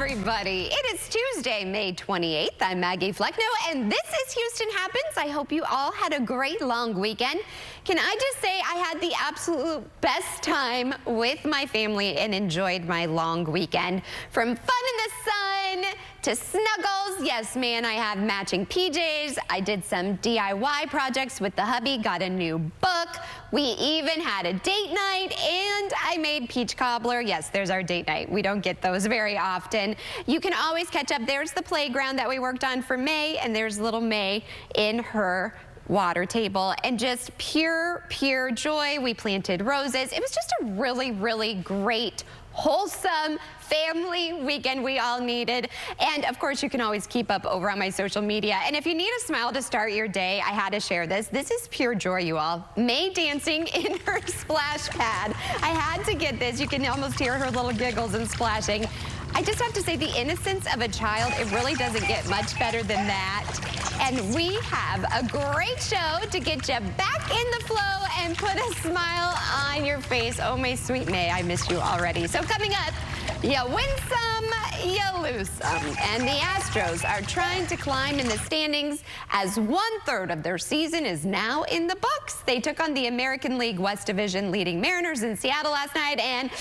everybody. It is Tuesday, May 28th. I'm Maggie Flecknoe, and this is Houston Happens. I hope you all had a great long weekend. Can I just say I had the absolute best time with my family and enjoyed my long weekend. From fun in the sun to snuggles. Yes, man, I have matching PJs. I did some DIY projects with the hubby, got a new book. We even had a date night, and I made peach cobbler. Yes, there's our date night. We don't get those very often. You can always catch up. There's the playground that we worked on for May, and there's little May in her water table, and just pure joy. We planted roses. It was just a really great, wholesome family weekend we all needed. And of course, you can always keep up over on my social media. And if you need a smile to start your day, I had to share this. This is pure joy, you all. May dancing in her splash pad. I had to get this. You can almost hear her little giggles and splashing. I just have to say, the innocence of a child, it really doesn't get much better than that. And we have a great show to get you back in the flow and put a smile on your face. Oh, my sweet May, I miss you already. So coming up, you win some, you lose some. And the Astros are trying to climb in the standings as 1/3 of their season is now in the books. They took on the American League West Division leading Mariners in Seattle last night, and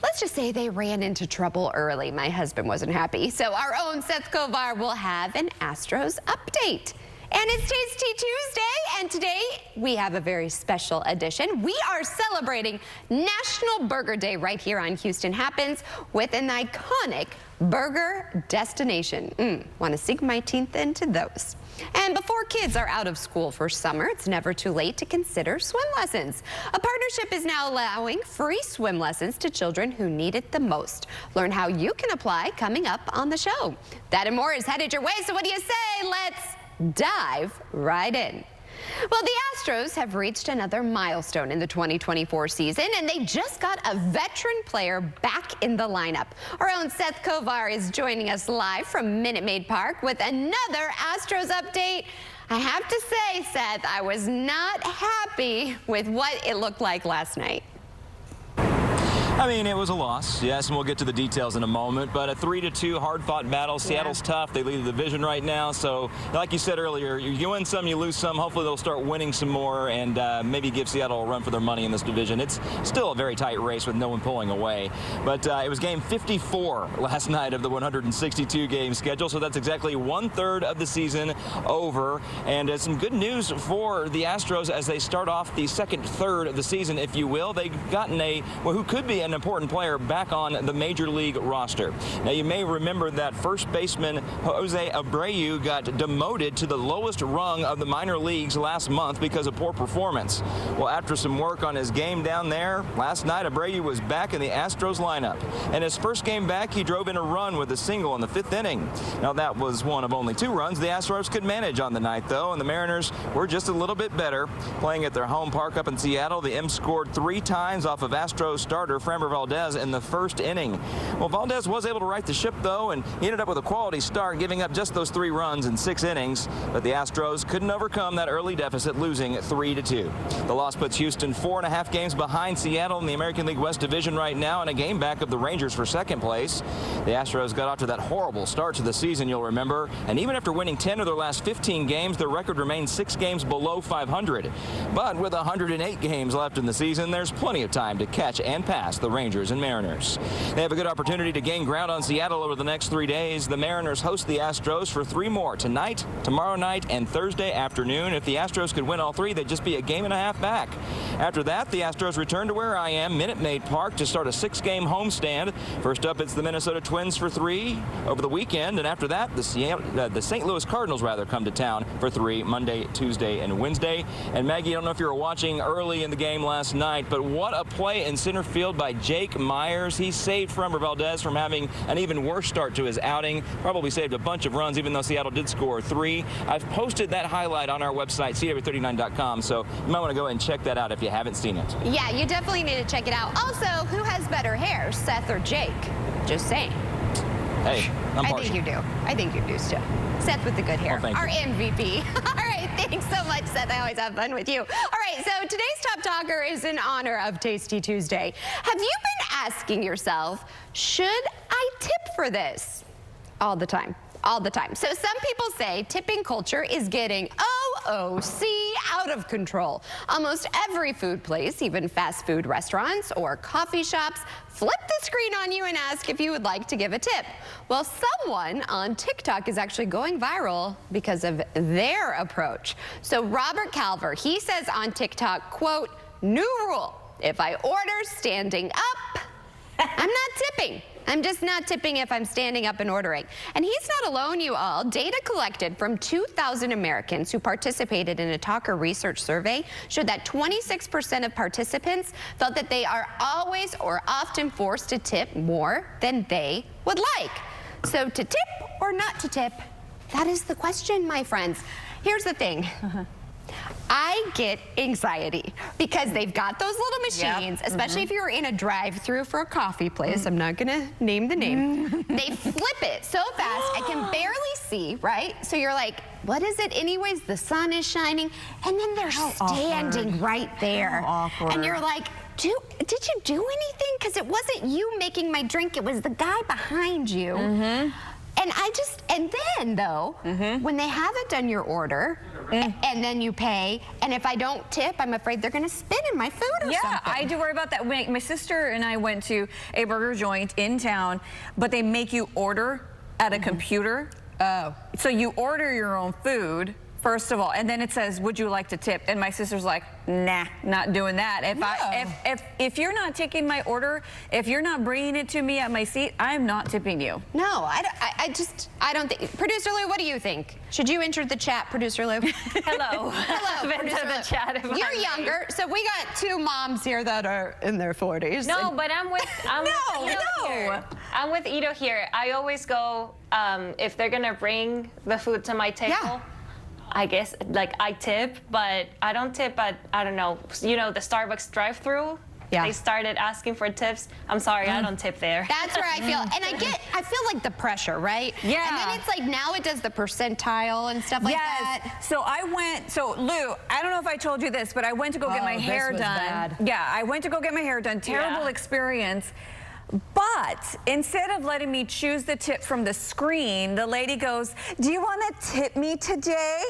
let's just say they ran into trouble early. My husband wasn't happy. So our own Seth Kovar will have an Astros update. And it's Tasty Tuesday, and today we have a very special edition. We are celebrating National Burger Day right here on Houston Happens with an iconic burger destination. Want to sink my teeth into those. And before kids are out of school for summer, it's never too late to consider swim lessons. A partnership is now allowing free swim lessons to children who need it the most. Learn how you can apply coming up on the show. That and more is headed your way, so what do you say? Let's dive right in. Well, the Astros have reached another milestone in the 2024 season, and they just got a veteran player back in the lineup. Our own Seth Kovar is joining us live from Minute Maid Park with another Astros update. I have to say, Seth, I was not happy with what it looked like last night. I mean, it was a loss, yes, and we'll get to the details in a moment, but a 3-2 hard-fought battle. Seattle's tough. They lead the division right now, so like you said earlier, you win some, you lose some. Hopefully they'll start winning some more and maybe give Seattle a run for their money in this division. It's still a very tight race with no one pulling away, but it was game 54 last night of the 162-game schedule, so that's exactly 1/3 of the season over, and some good news for the Astros as they start off the second third of the season, if you will. They've gotten who could be an important player back on the major league roster. Now, you may remember that first baseman Jose Abreu got demoted to the lowest rung of the minor leagues last month because of poor performance. Well, after some work on his game down there, last night Abreu was back in the Astros lineup. And his first game back, he drove in a run with a single in the 5th inning. Now, that was one of only 2 runs the Astros could manage on the night, though, and the Mariners were just a little bit better. Playing at their home park up in Seattle, the M's scored 3 times off of Astros starter Framber Valdez in the 1st inning. Well, Valdez was able to right the ship, though, and he ended up with a quality start, giving up just those 3 runs in 6 innings. But the Astros couldn't overcome that early deficit, losing 3-2. The loss puts Houston 4.5 games behind Seattle in the American League West Division right now, and a game back of the Rangers for 2nd place. The Astros got off to that horrible start to the season, you'll remember, and even after winning 10 of their last 15 games, their record remains 6 games below 500. But with 108 games left in the season, there's plenty of time to catch and pass the Rangers and Mariners. They have a good opportunity to gain ground on Seattle over the next 3 days. The Mariners host the Astros for 3 more tonight, tomorrow night, and Thursday afternoon. If the Astros could win all 3, they'd just be a game and a half back. After that, the Astros return to where I am, Minute Maid Park, to start a 6-game homestand. First up, it's the Minnesota Twins for 3 over the weekend, and after that, the St. Louis Cardinals come to town for 3 Monday, Tuesday, and Wednesday. And Maggie, I don't know if you were watching early in the game last night, but what a play in center field by Jake Myers. He saved Framber Valdez from having an even worse start to his outing. Probably saved a bunch of runs, even though Seattle did score 3. I've posted that highlight on our website, CW39.com, so you might want to go and check that out if you haven't seen it. Yeah, you definitely need to check it out. Also, who has better hair, Seth or Jake? Just saying. Hey, I'm partial. I think you do. I think you do, still. Seth with the good hair, well, our MVP. All right, thanks so much, Seth. I always have fun with you. All right, so today's Top Talker is in honor of Tasty Tuesday. Have you been asking yourself, should I tip for this? All the time. All the time. So some people say tipping culture is getting OOC, out of control. Almost every food place, even fast food restaurants or coffee shops, flip the screen on you and ask if you would like to give a tip. Well, someone on TikTok is actually going viral because of their approach. So Robert Calver, he says on TikTok, quote, "New rule, if I order standing up, I'm not tipping. I'm just not tipping if I'm standing up and ordering." And he's not alone, you all. Data collected from 2,000 Americans who participated in a Talker research survey showed that 26% of participants felt that they are always or often forced to tip more than they would like. So to tip or not to tip, that is the question, my friends. Here's the thing. I get anxiety because they've got those little machines, especially if you're in a drive-through for a coffee place. I'm not gonna name the name. They flip it so fast, I can barely see, right? So you're like, what is it anyways? The sun is shining, and then they're standing right there. And you're like, did you do anything? Because it wasn't you making my drink, it was the guy behind you. And then though, when they haven't done your order, and then you pay, and if I don't tip, I'm afraid they're gonna spit in my food or something. Yeah, I do worry about that. My sister and I went to a burger joint in town, but they make you order at a computer. Oh. So you order your own food, first of all, and then it says, would you like to tip? And my sister's like, nah, not doing that. If you're not taking my order, if you're not bringing it to me at my seat, I'm not tipping you. No, I don't think. Producer Lou, what do you think? Should you enter the chat, Producer Lou? Hello. Hello, Enter the chat. You're younger, so we got two moms here that are in their 40s. No, but I'm with Ito here. I'm with Ito here. I always go, if they're gonna bring the food to my table, I guess, like, I tip, but I don't tip at, I don't know, the Starbucks drive-thru? Yeah. They started asking for tips. I'm sorry, I don't tip there. That's where I feel, and I feel like the pressure, right? Yeah. And then it's like, now it does the percentile and stuff like that. So Lou, I don't know if I told you this, but I went to go get my hair done. Bad. Yeah, I went to go get my hair done. Terrible experience. But instead of letting me choose the tip from the screen, the lady goes, "Do you want to tip me today?"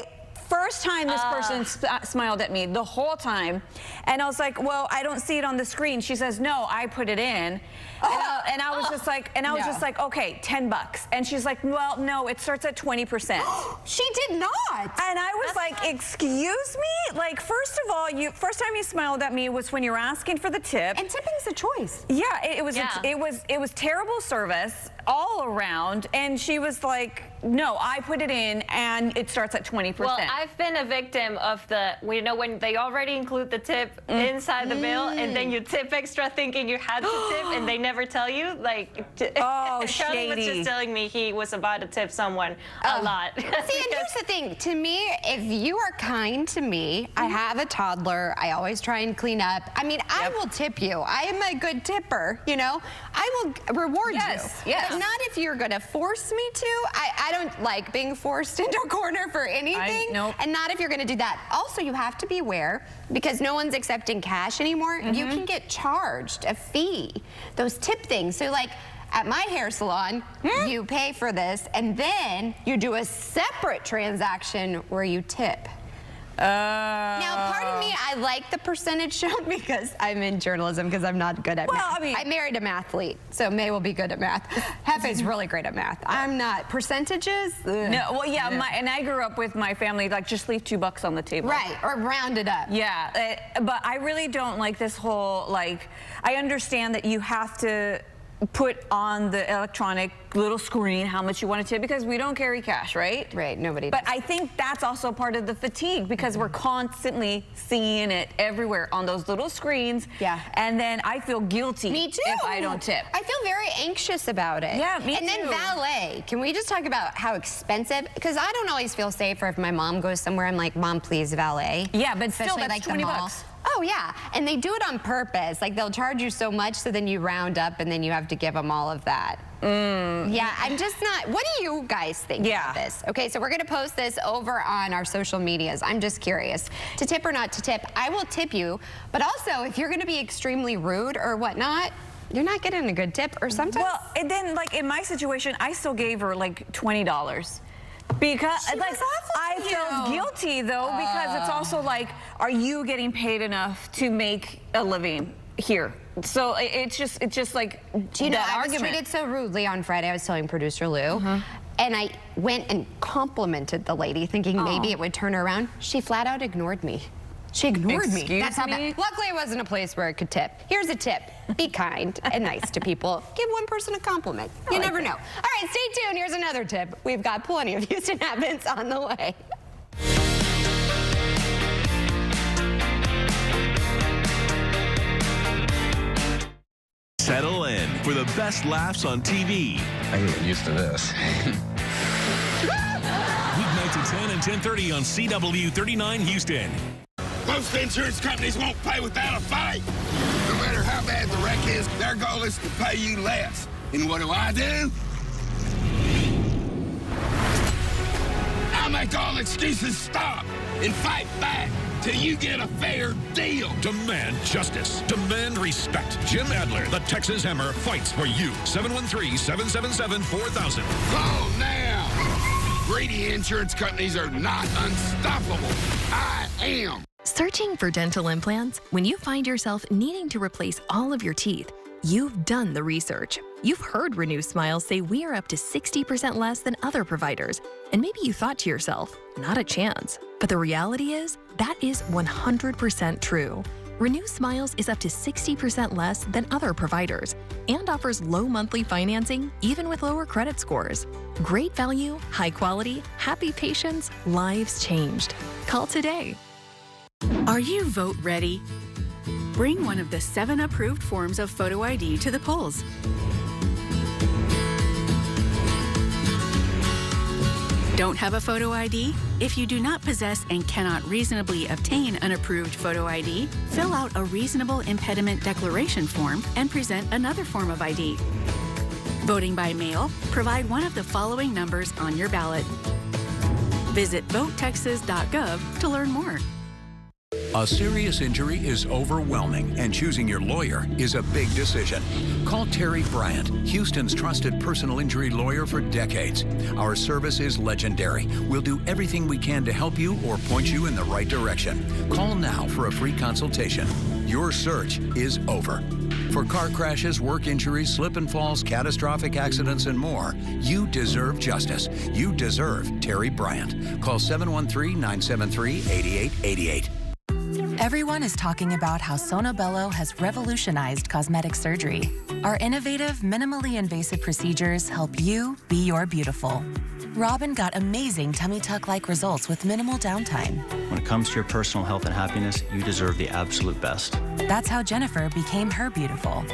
First time this person smiled at me the whole time. And I was like, well, I don't see it on the screen. She says, no, I put it in. And I was just like, okay, $10. And she's like, well, no, it starts at 20%. She did not. And I was like, excuse me? Like, first of all, first time you smiled at me was when you were asking for the tip. And tipping's a choice. Yeah, it was terrible service all around. And she was like, no, I put it in and it starts at 20%. Well, I've been a victim of when they already include the tip inside the bill and then you tip extra thinking you had to tip and they never tell you. Like, oh, Charlie was just telling me he was about to tip someone a lot. See, and here's the thing. To me, if you are kind to me, I have a toddler. I always try and clean up. I mean, I will tip you. I am a good tipper, you know. I will reward you. Yes. But not if you're going to force me to. I don't like being forced into a corner for anything. Nope. And not if you're going to do that. Also, you have to be aware, because no one's accepting cash anymore, you can get charged a fee. Those tip things. So, like, at my hair salon, you pay for this, and then you do a separate transaction where you tip. Now, pardon me, I like the percentage shown because I'm in journalism, because I'm not good at math. I mean, I married a mathlete, so May will be good at math. Hefe's really great at math. I'm not. Percentages? Ugh. No, well, yeah, and I grew up with my family, like, just leave $2 on the table. Right, or round it up. Yeah, but I really don't like this whole, like, I understand that you have to put on the electronic little screen how much you want to tip, because we don't carry cash, right? Right, nobody does. But I think that's also part of the fatigue, because we're constantly seeing it everywhere on those little screens. Yeah. And then I feel guilty Me too. if I don't tip. I feel very anxious about it. Yeah, me And then too. valet. Can we just talk about how expensive? Because I don't always feel safer if my mom goes somewhere. I'm like, Mom, please valet. Yeah, but still, Especially, that's like, the mall. $20. Oh, yeah. And they do it on purpose. Like, they'll charge you so much, so then you round up, and then you have to give them all of that. Yeah, I'm just not. What do you guys think about this? Okay, so we're going to post this over on our social medias. I'm just curious. To tip or not to tip? I will tip you. But also, if you're going to be extremely rude or whatnot, you're not getting a good tip. Or sometimes. Well, and then like in my situation, I still gave her like $20. Because like I felt guilty though, because it's also like, are you getting paid enough to make a living here? So it's just like, do you know, I was treated so rudely on Friday. I was telling producer Lou, and I went and complimented the lady, thinking maybe it would turn her around. She flat out ignored me. She ignored me. That's how bad. Luckily, it wasn't a place where I could tip. Here's a tip. Be kind and nice to people. Give one person a compliment. You never know. All right, stay tuned. Here's another tip. We've got plenty of Houston Happens on the way. Settle in for the best laughs on TV. I can get used to this. Weeknights at 10 and 10:30 on CW 39 Houston. Most insurance companies won't pay without a fight. No matter how bad the wreck is, their goal is to pay you less. And what do? I make all excuses stop and fight back till you get a fair deal. Demand justice. Demand respect. Jim Adler, the Texas Hammer, fights for you. 713-777-4000. Call now. Greedy insurance companies are not unstoppable. I am. Searching for dental implants? When you find yourself needing to replace all of your teeth, you've done the research. You've heard Renew Smiles say we are up to 60% less than other providers. And maybe you thought to yourself, not a chance. But the reality is, that is 100% true. Renew Smiles is up to 60% less than other providers and offers low monthly financing, even with lower credit scores. Great value, high quality, happy patients, lives changed. Call today. Are you vote ready? Bring one of the 7 approved forms of photo ID to the polls. Don't have a photo ID? If you do not possess and cannot reasonably obtain an approved photo ID, fill out a reasonable impediment declaration form and present another form of ID. Voting by mail, provide one of the following numbers on your ballot. Visit votetexas.gov to learn more. A serious injury is overwhelming, and choosing your lawyer is a big decision. Call Terry Bryant, Houston's trusted personal injury lawyer for decades. Our service is legendary. We'll do everything we can to help you or point you in the right direction. Call now for a free consultation. Your search is over. For car crashes, work injuries, slip and falls, catastrophic accidents, and more, you deserve justice. You deserve Terry Bryant. Call 713-973-8888. Everyone is talking about how Sonobello has revolutionized cosmetic surgery. Our innovative, minimally invasive procedures help you be your beautiful. Robin got amazing tummy tuck-like results with minimal downtime. When it comes to your personal health and happiness, you deserve the absolute best. That's how Jennifer became her beautiful.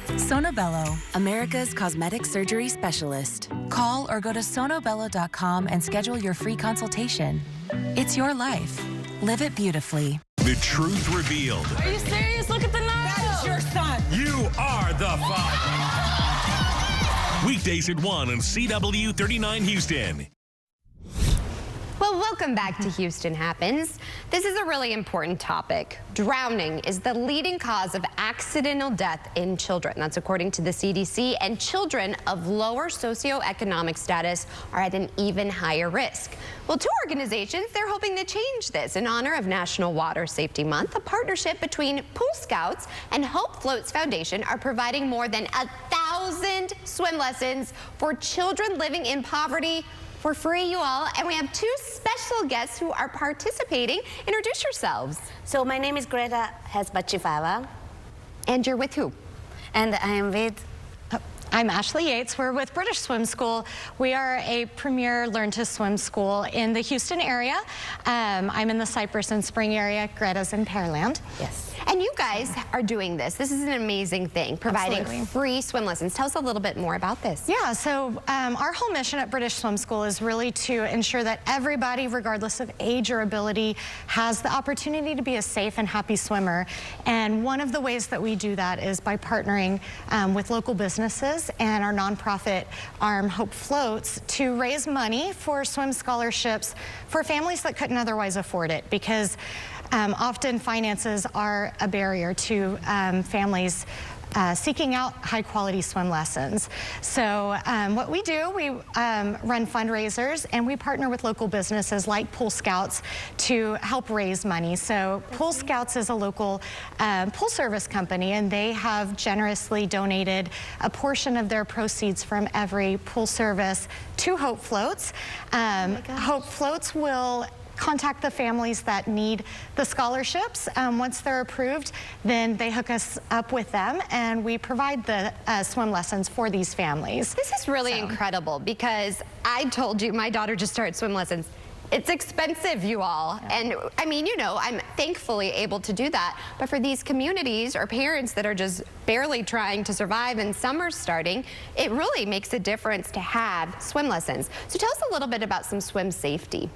Sonobello, America's cosmetic surgery specialist. Call or go to sonobello.com and schedule your free consultation. It's your life. Live it beautifully. The truth revealed. Are you serious? Look at the knife. That is your son. You are the father. Weekdays at 1 on CW 39 Houston. Well, welcome back to Houston Happens. This is a really important topic. Drowning is the leading cause of accidental death in children. That's according to the CDC, and children of lower socioeconomic status are at an even higher risk. Well, 2 organizations, they're hoping to change this in honor of National Water Safety Month. A partnership between Pool Scouts and Hope Floats Foundation are providing more than 1,000 swim lessons for children living in poverty for free, you all. And we have 2 special guests who are participating. Introduce yourselves. So my name is Greta Hesbachifava. And you're with who? And I am with... I'm Ashley Yates. We're with British Swim School. We are a premier Learn to Swim school in the Houston area. I'm in the Cypress and Spring area. Greta's in Pearland. Yes. And you guys are doing this. This is an amazing thing, providing free swim lessons. Tell us a little bit more about this. Yeah, so our whole mission at British Swim School is really to ensure that everybody, regardless of age or ability, has the opportunity to be a safe and happy swimmer. And one of the ways that we do that is by partnering with local businesses and our nonprofit arm, Hope Floats, to raise money for swim scholarships for families that couldn't otherwise afford it, because often finances are a barrier to families seeking out high-quality swim lessons. So what we do, we run fundraisers, and we partner with local businesses like Pool Scouts to help raise money. So Pool Scouts is a local pool service company, and they have generously donated a portion of their proceeds from every pool service to Hope Floats. Hope Floats will contact the families that need the scholarships. Once they're approved, then they hook us up with them, and we provide the swim lessons for these families. This is really incredible, because I told you my daughter just started swim lessons. It's expensive, you all. Yeah. And I mean, you know, I'm thankfully able to do that. But for these communities or parents that are just barely trying to survive and summer's starting, it really makes a difference to have swim lessons. So tell us a little bit about some swim safety.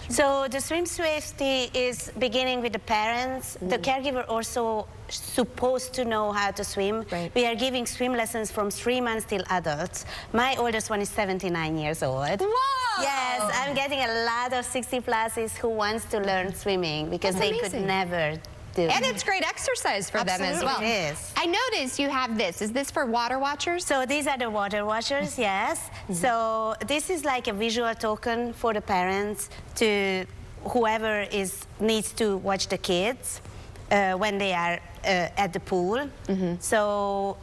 So the swim safety is beginning with the parents. The caregiver also supposed to know how to swim. Right. We are giving swim lessons from 3 months till adults. My oldest one is 79 years old. Whoa! Yes, I'm getting a lot of 60 pluses who wants to learn swimming because they could never do. And it's great exercise for them as well. It is. I noticed you have this. Is this for water watchers? So these are the water watchers, yes. So this is like a visual token for the parents to whoever needs to watch the kids when they are at the pool. So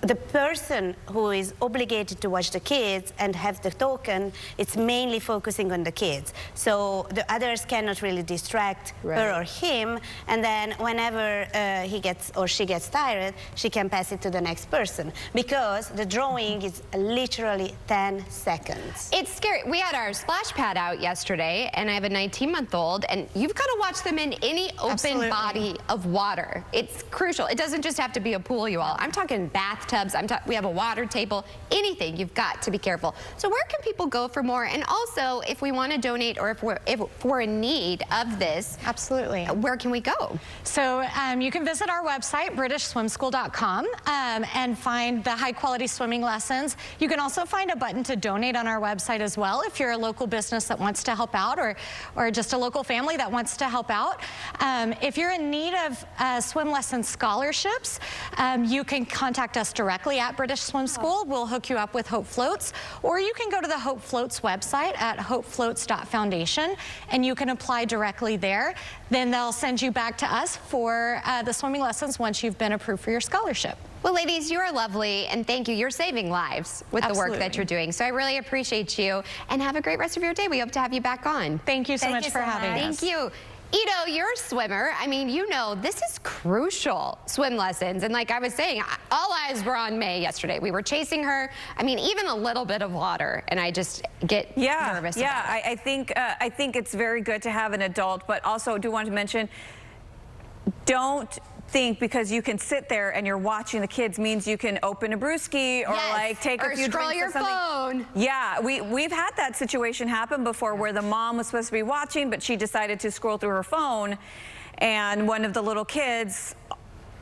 the person who is obligated to watch the kids and have the token, it's mainly focusing on the kids. So the others cannot really distract her or him, and then whenever he gets or she gets tired, she can pass it to the next person, because the drawing is literally 10 seconds. It's scary. We had our splash pad out yesterday, and I have a 19-month-old, and you've got to watch them in any open body of water. It's crucial. It doesn't just have to be a pool, you all. I'm talking bathtubs. We have a water table, anything. You've got to be careful. So where can people go for more? And also, if we want to donate, or if we're in need of this, absolutely, where can we go? So you can visit our website, BritishSwimSchool.com, and find the high-quality swimming lessons. You can also find a button to donate on our website as well if you're a local business that wants to help out, or just a local family that wants to help out. If you're in need of swim lesson scholarships, you can contact us directly at British Swim School. We'll hook you up with Hope Floats, or you can go to the Hope Floats website at hopefloats.foundation, and you can apply directly there. Then they'll send you back to us for the swimming lessons once you've been approved for your scholarship. Well, ladies, you are lovely, and thank you. You're saving lives with the work that you're doing. So I really appreciate you, and have a great rest of your day. We hope to have you back on. Thank you so much for having us. Thank you. Ido, you're a swimmer. I mean, you know, this is crucial, swim lessons. And like I was saying, all eyes were on May yesterday. We were chasing her. I mean, even a little bit of water, and I just get nervous about it. I think it's very good to have an adult, but also do want to mention, don't think because you can sit there and you're watching the kids means you can open a brewski or like take a few scroll drinks your or something. phone. Yeah, we've had that situation happen before where the mom was supposed to be watching, but she decided to scroll through her phone, and one of the little kids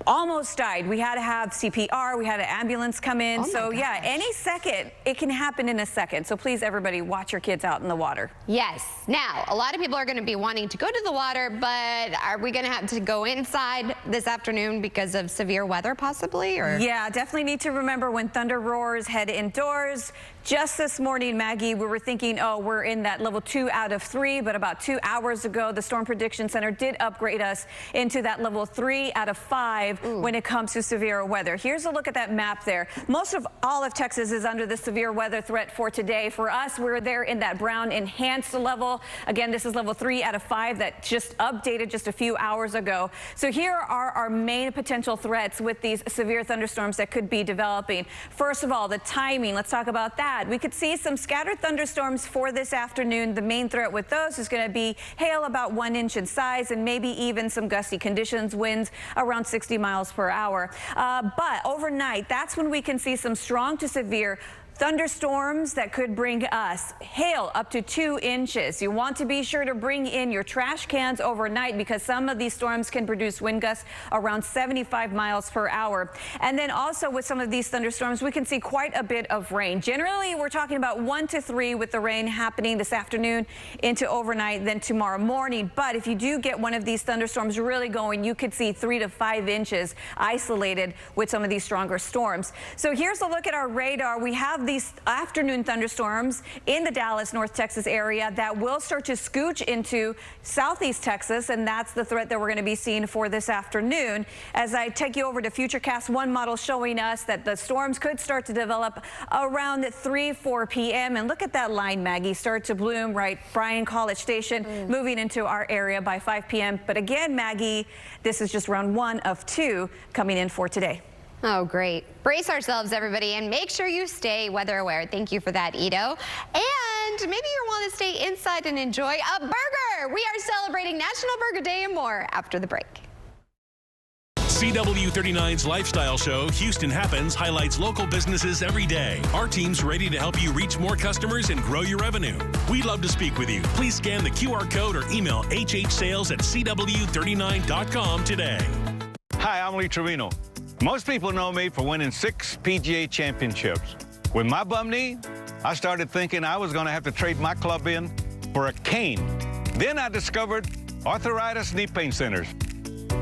almost died. We had to have CPR. We had an ambulance come in. So yeah, any second, it can happen in a second. So please, everybody, watch your kids out in the water. Yes. Now, a lot of people are going to be wanting to go to the water, but are we going to have to go inside this afternoon because of severe weather possibly? Or? Yeah, definitely need to remember when thunder roars, head indoors. Just this morning, Maggie, we were thinking, oh, we're in that level 2 out of 3, but about 2 hours ago, the Storm Prediction Center did upgrade us into that level 3 out of 5 when it comes to severe weather. Here's a look at that map there. Most of all of Texas is under the severe weather threat for today. For us, we're there in that brown enhanced level. Again, this is level 3 out of 5 that just updated just a few hours ago. So here are our main potential threats with these severe thunderstorms that could be developing. First of all, the timing. Let's talk about that. We could see some scattered thunderstorms for this afternoon. The main threat with those is going to be hail about 1 inch in size and maybe even some gusty conditions, winds around 60 miles per hour. But overnight, that's when we can see some strong to severe thunderstorms that could bring us hail up to 2 inches. You want to be sure to bring in your trash cans overnight because some of these storms can produce wind gusts around 75 miles per hour. And then also with some of these thunderstorms, we can see quite a bit of rain. Generally, we're talking about 1 to 3 with the rain happening this afternoon into overnight, then tomorrow morning. But if you do get one of these thunderstorms really going, you could see 3 to 5 inches isolated with some of these stronger storms. So here's a look at our radar. We have these afternoon thunderstorms in the Dallas, North Texas area that will start to scooch into southeast Texas, and that's the threat that we're going to be seeing for this afternoon. As I take you over to Futurecast 1 model showing us that the storms could start to develop around 3-4 p.m. And look at that line, Maggie, start to bloom right Bryan College Station, moving into our area by 5 p.m. But again, Maggie, this is just round 1 of 2 coming in for today. Oh, great. Brace ourselves, everybody, and make sure you stay weather aware. Thank you for that, Ito. And maybe you want to stay inside and enjoy a burger. We are celebrating National Burger Day and more after the break. CW39's lifestyle show, Houston Happens, highlights local businesses every day. Our team's ready to help you reach more customers and grow your revenue. We'd love to speak with you. Please scan the QR code or email hhsales@cw39.com today. Hi, I'm Lee Trevino. Most people know me for winning 6 PGA championships. With my bum knee, I started thinking I was going to have to trade my club in for a cane. Then I discovered Arthritis Knee Pain Centers.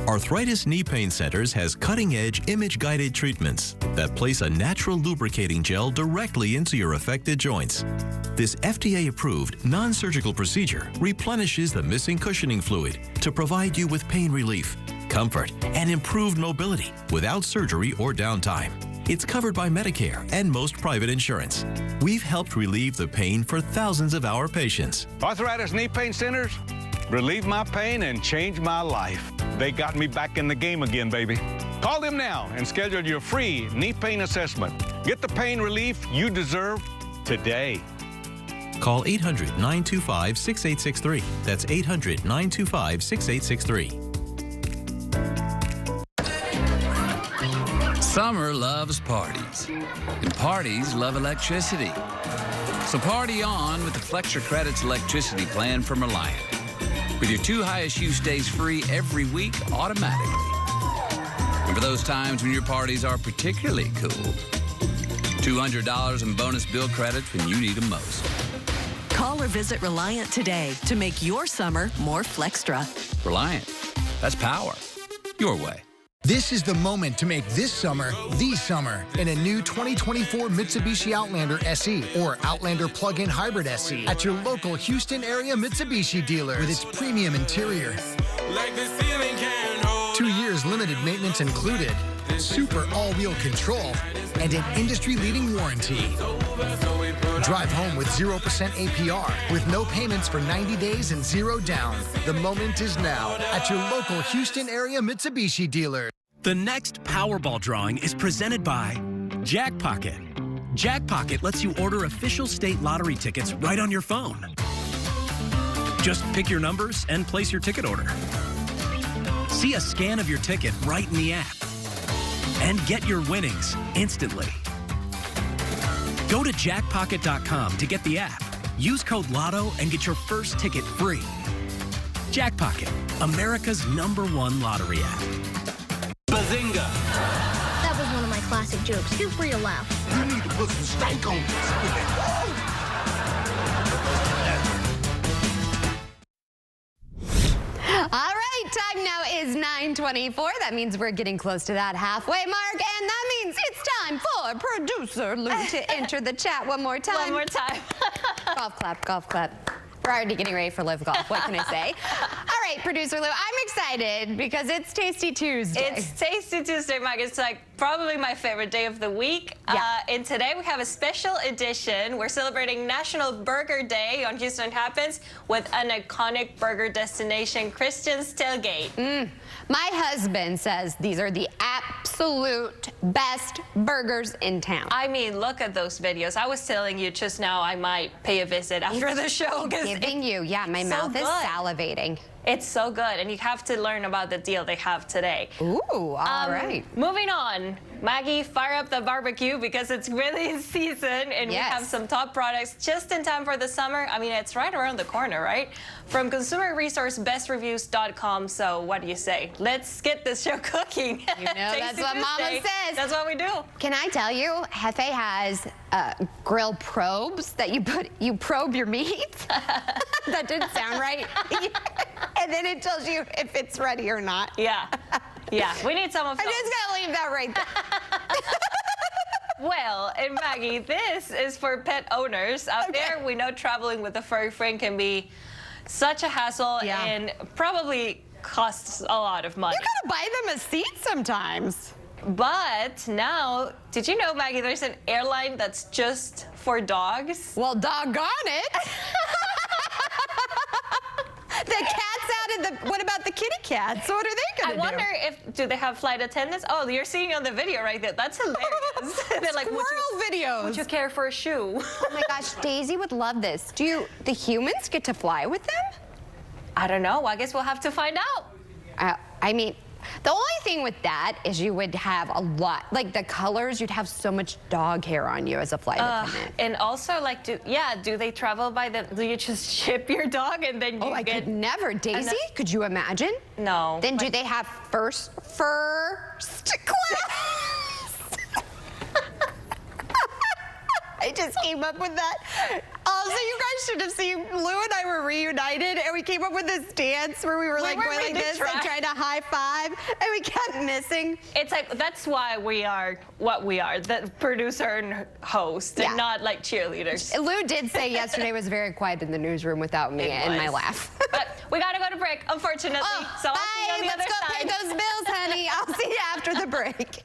Arthritis Knee Pain Centers has cutting-edge image-guided treatments that place a natural lubricating gel directly into your affected joints. This FDA-approved, non-surgical procedure replenishes the missing cushioning fluid to provide you with pain relief, comfort, and improved mobility without surgery or downtime. It's covered by Medicare and most private insurance. We've helped relieve the pain for thousands of our patients. Arthritis Knee Pain Centers relieve my pain and change my life. They got me back in the game again, baby. Call them now and schedule your free knee pain assessment. Get the pain relief you deserve today. Call 800-925-6863. That's 800-925-6863. Summer loves parties, and parties love electricity. So party on with the Flex Your Credits electricity plan from Reliant. With your 2 highest use days free every week automatically. And for those times when your parties are particularly cool, $200 in bonus bill credits when you need them most. Call or visit Reliant today to make your summer more Flextra. Reliant. That's power. Your way. This is the moment to make this summer the summer in a new 2024 Mitsubishi Outlander SE or Outlander Plug-in Hybrid SE at your local Houston area Mitsubishi dealer with its premium interior. 2 years limited maintenance included, super all-wheel control, and an industry-leading warranty. Drive home with 0% APR with no payments for 90 days and 0 down. The moment is now at your local Houston area Mitsubishi dealer. The next Powerball drawing is presented by Jackpocket. Jackpocket lets you order official state lottery tickets right on your phone. Just pick your numbers and place your ticket order. See a scan of your ticket right in the app. And get your winnings instantly. Go to jackpocket.com to get the app. Use code LOTTO and get your first ticket free. Jackpocket, America's #1 lottery app. Bazinga! That was one of my classic jokes. Feel free to laugh. You need to put some stank on this. All right, time now is 9:24. That means we're getting close to that halfway mark, and that means it's time for producer Lou to enter the chat one more time. One more time. Golf clap, golf clap. We're already getting ready for Live Golf. What can I say? All right, producer Lou, I'm excited because it's Tasty Tuesday. It's Tasty Tuesday, Mike. It's like probably my favorite day of the week. Yeah. And today we have a special edition. We're celebrating National Burger Day on Houston Happens with an iconic burger destination, Christian's Tailgate. My husband says these are the absolute best burgers in town. I mean, look at those videos. I was telling you just now I might pay a visit after the show. Giving you, yeah, my mouth is salivating. It's so good, and you have to learn about the deal they have today. Ooh, all right. Moving on, on. Maggie, fire up the barbecue because it's grilling season and we have some top products just in time for the summer. I mean, it's right around the corner, right? From consumer resource bestreviews.com. So what do you say? Let's get this show cooking. You know, that's what Mama says. That's what we do. Can I tell you, Hefe has grill probes that you probe your meat. That didn't sound right. And then it tells you if it's ready or not. Yeah. Yeah, we need some of those. I'm just gonna leave that right there. Well, and Maggie, this is for pet owners out there. We know traveling with a furry friend can be such a hassle and probably costs a lot of money. You gotta buy them a seat sometimes. But now, did you know, Maggie, there's an airline that's just for dogs? Well, doggone it. The cat's out of the, what about the kitty cats? What are they gonna do? I wonder do they have flight attendants? Oh, you're seeing on the video right there. That's hilarious. They're like, videos. Would you care for a shoe? Oh my gosh, Daisy would love this. Do the humans get to fly with them? I don't know. I guess we'll have to find out. I mean, the only thing with that is you would have a lot, like the colors, you'd have so much dog hair on you as a flight attendant. And also, like, do they travel by do you just ship your dog and then you I could never. Daisy, could you imagine? No. Then do they have first class? I just came up with that. Also, you guys should have seen, Lou and I were reunited, and we came up with this dance where we were like going like this and trying to high five, and we kept missing. It's like, that's why we are what we are, the producer and host, and not like cheerleaders. Lou did say yesterday was very quiet in the newsroom without me and my laugh. But we gotta go to break, unfortunately. So I'll see you on the other side. Let's go pay those bills, honey. I'll see you after the break.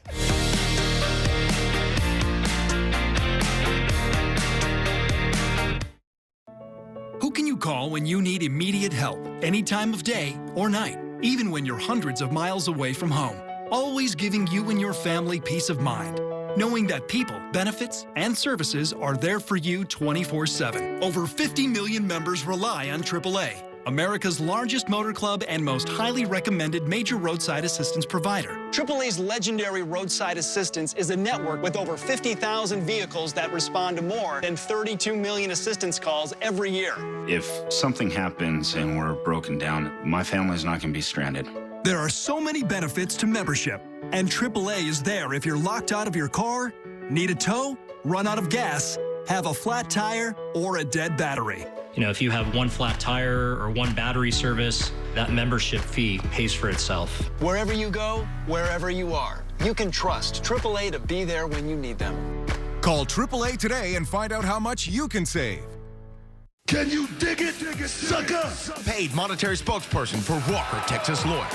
Who can you call when you need immediate help, any time of day or night, even when you're hundreds of miles away from home? Always giving you and your family peace of mind, knowing that people, benefits, and services are there for you 24/7. Over 50 million members rely on AAA, America's largest motor club and most highly recommended major roadside assistance provider. AAA's legendary roadside assistance is a network with over 50,000 vehicles that respond to more than 32 million assistance calls every year. If something happens and we're broken down, my family's not going to be stranded. There are so many benefits to membership, and AAA is there if you're locked out of your car, need a tow, run out of gas, have a flat tire, or a dead battery. You know, if you have one flat tire or one battery service, that membership fee pays for itself. Wherever you go, wherever you are, you can trust AAA to be there when you need them. Call AAA today and find out how much you can save. Can you dig it, sucker? Paid monetary spokesperson for Walker, Texas Lawyer.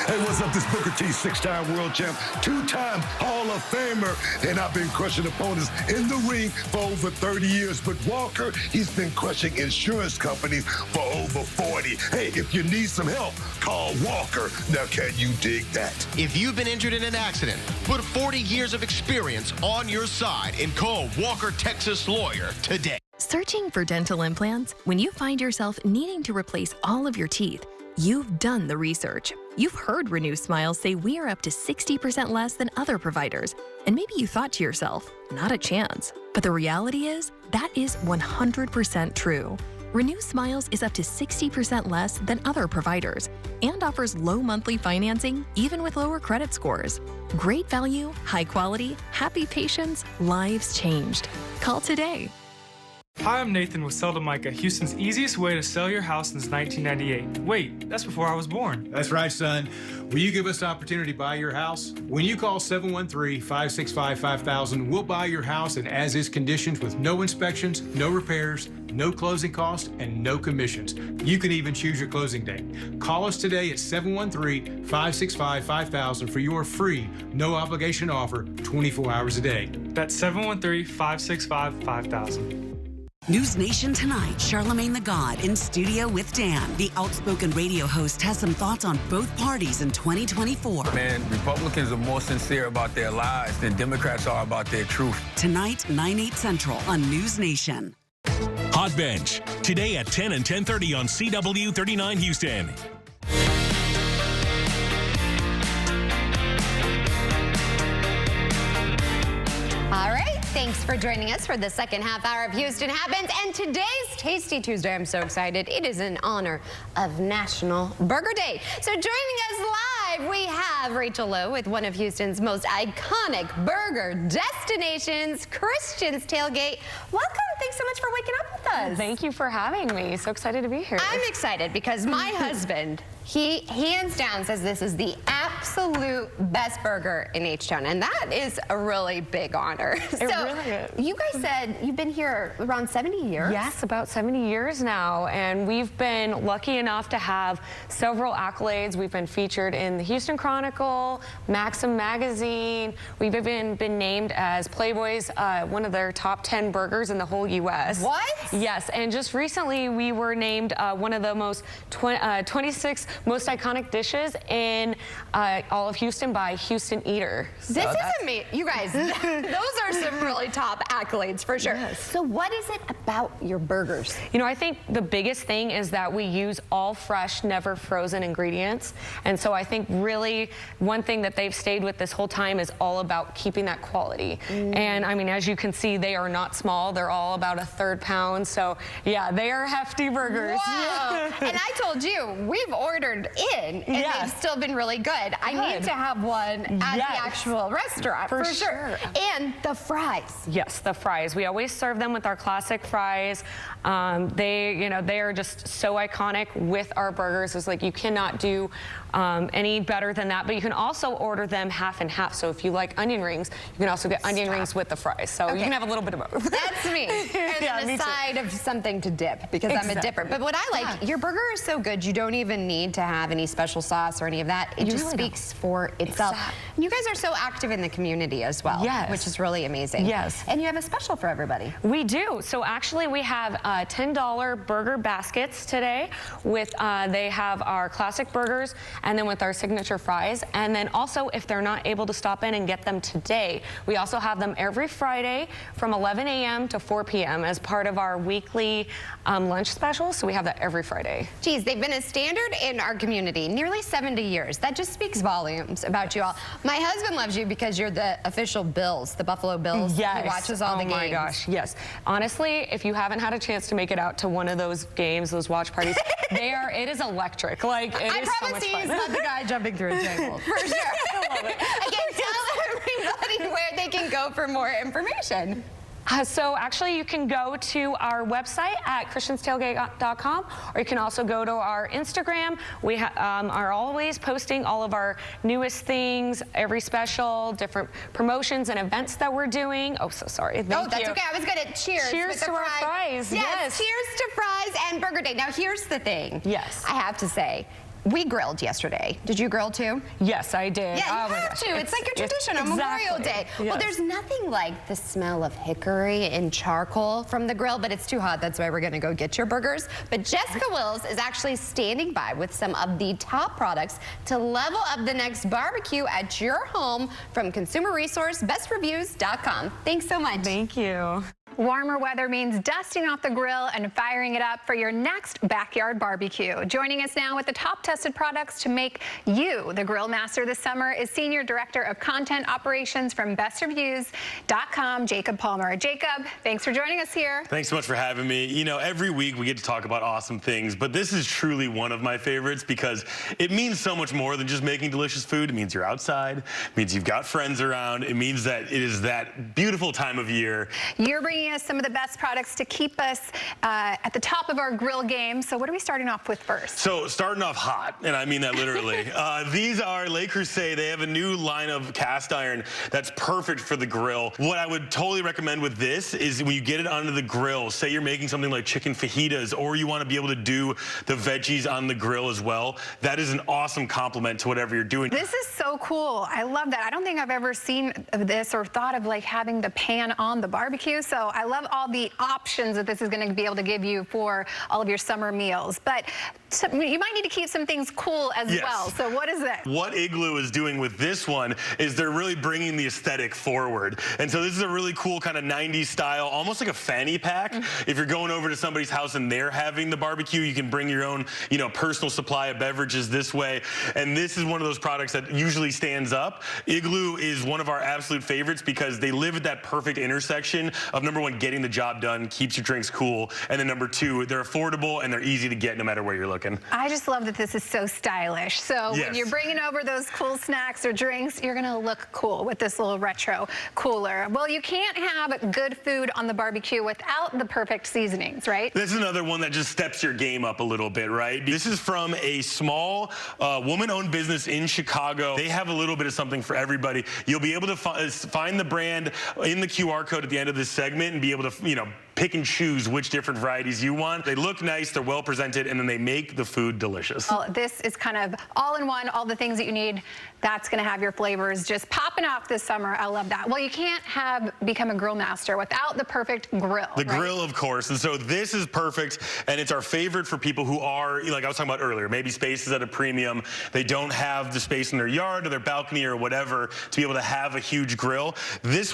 Hey, what's up? This Booker T, 6-time world champ, 2-time Hall of Famer, and I've been crushing opponents in the ring for over 30 years. But Walker, he's been crushing insurance companies for over 40. Hey, if you need some help, call Walker. Now, can you dig that? If you've been injured in an accident, put 40 years of experience on your side and call Walker, Texas Lawyer today. Searching for dental implants? When you find yourself needing to replace all of your teeth, you've done the research. You've heard Renew Smiles say we are up to 60% less than other providers. And maybe you thought to yourself, not a chance. But the reality is, that is 100% true. Renew Smiles is up to 60% less than other providers and offers low monthly financing, even with lower credit scores. Great value, high quality, happy patients, lives changed. Call today. Hi, I'm Nathan with Sell to Micah, Houston's easiest way to sell your house since 1998. Wait, that's before I was born. That's right, son. Will you give us the opportunity to buy your house? When you call 713-565-5000, we'll buy your house in as-is conditions with no inspections, no repairs, no closing costs, and no commissions. You can even choose your closing date. Call us today at 713-565-5000 for your free, no-obligation offer 24 hours a day. That's 713-565-5000. News Nation tonight, Charlemagne the God in studio with Dan. The outspoken radio host has some thoughts on both parties in 2024. Man, Republicans are more sincere about their lies than Democrats are about their truth. Tonight, 9/8 Central on News Nation. Hot Bench, today at 10 and 10:30 on CW 39 Houston. Thanks for joining us for the second half hour of Houston Happens. And today's Tasty Tuesday, I'm so excited. It is in honor of National Burger Day. So joining us live, we have Rachel Lowe with one of Houston's most iconic burger destinations, Christian's Tailgate. Welcome. Thanks so much for waking up with us. Thank you for having me. So excited to be here. I'm excited because my husband, he hands down says this is the absolute best burger in H-Town, and that is a really big honor. It really is. You guys said you've been here around 70 years? Yes, about 70 years now, and we've been lucky enough to have several accolades. We've been featured in the Houston Chronicle, Maxim Magazine. We've even been named as Playboy's one of their top 10 burgers in the whole U.S. What? Yes, and just recently we were named one of the most 26 most iconic dishes in all of Houston by Houston Eater. This is amazing. You guys, those are some really top accolades for sure. Yes. So what is it about your burgers? You know, I think the biggest thing is that we use all fresh, never frozen ingredients. And so I think really one thing that they've stayed with this whole time is all about keeping that quality. And I mean, as you can see, they are not small. They're all about a third pound. So yeah, they are hefty burgers. Wow. And I told you, we've ordered in and they've still been really good. I need to have one at the actual restaurant for sure. And the fries. Yes, the fries. We always serve them with our classic fries. They are just so iconic with our burgers. It's like you cannot do any better than that. But you can also order them half and half. So if you like onion rings, you can also get onion rings with the fries. So you can have a little bit of both. That's me. And then a side of something to dip because I'm a dipper. But what I like, your burger is so good, you don't even need to have any special sauce or any of that. It just speaks for itself. And you guys are so active in the community as well, which is really amazing. Yes. And you have a special for everybody. We do. So actually we have $10 burger baskets today with, they have our classic burgers and then with our signature fries. And then also if they're not able to stop in and get them today, we also have them every Friday from 11 a.m. to 4 p.m. as part of our weekly lunch specials. So we have that every Friday. Geez, they've been a standard in our community nearly 70 years. That just speaks volumes about you all. My husband loves you because you're the official Bills, the Buffalo Bills. Yes. He watches all the games. Oh my gosh, yes. Honestly, if you haven't had a chance to make it out to one of those games, those watch parties, it is electric. Like, it is so much fun. He's not the guy jumping through a table. For sure. I love it. Again, tell everybody where they can go for more information. So actually you can go to our website at christianstailgate.com, or you can also go to our Instagram. We are always posting all of our newest things, every special, different promotions and events that we're doing. Oh, so sorry. Thank you. That's okay. I was going to cheers. Cheers to our fries. Yes. Cheers to fries and Burger Day. Now here's the thing. Yes. I have to say, we grilled yesterday. Did you grill too? Yes, I did. Yeah, you have to. It's like a tradition on Memorial Day. Yes. Well, there's nothing like the smell of hickory and charcoal from the grill, but it's too hot. That's why we're going to go get your burgers. But Jessica Wills is actually standing by with some of the top products to level up the next barbecue at your home from Consumer Resource, bestreviews.com. Thanks so much. Thank you. Warmer weather means dusting off the grill and firing it up for your next backyard barbecue. Joining us now with the top tested products to make you the grill master this summer is Senior Director of Content Operations from bestreviews.com, Jacob Palmer. Jacob, thanks for joining us here. Thanks so much for having me. You know, every week we get to talk about awesome things, but this is truly one of my favorites because it means so much more than just making delicious food. It means you're outside, it means you've got friends around, it means that it is that beautiful time of year. You're bringing us some of the best products to keep us at the top of our grill game. So what are we starting off with first? So starting off hot, and I mean that literally. These are Le Creuset. They have a new line of cast iron that's perfect for the grill. What I would totally recommend with this is when you get it onto the grill, say you're making something like chicken fajitas, or you want to be able to do the veggies on the grill as well, that is an awesome complement to whatever you're doing. This is so cool. I love that. I don't think I've ever seen this or thought of like having the pan on the barbecue. So I love all the options that this is going to be able to give you for all of your summer meals. But So you might need to keep some things cool as well. So what is it? What Igloo is doing with this one is they're really bringing the aesthetic forward. And so this is a really cool kind of 90s style, almost like a fanny pack. If you're going over to somebody's house and they're having the barbecue, you can bring your own, personal supply of beverages this way. And this is one of those products that usually stands up. Igloo is one of our absolute favorites because they live at that perfect intersection of, number one, getting the job done, keeps your drinks cool, and then number two, they're affordable and they're easy to get no matter where you're looking. I just love that this is so stylish. So when you're bringing over those cool snacks or drinks, you're going to look cool with this little retro cooler. Well, you can't have good food on the barbecue without the perfect seasonings, right? This is another one that just steps your game up a little bit, right? This is from a small woman-owned business in Chicago. They have a little bit of something for everybody. You'll be able to find the brand in the QR code at the end of this segment and be able to, pick and choose which different varieties you want. They look nice, they're well presented, and then they make the food delicious. Well, this is kind of all in one, all the things that you need. That's going to have your flavors just popping off this summer. I love that. Well, you can't become a grill master without the perfect grill. The grill, of course. And so this is perfect, and it's our favorite for people who are, like I was talking about earlier, maybe space is at a premium. They don't have the space in their yard or their balcony or whatever to be able to have a huge grill. This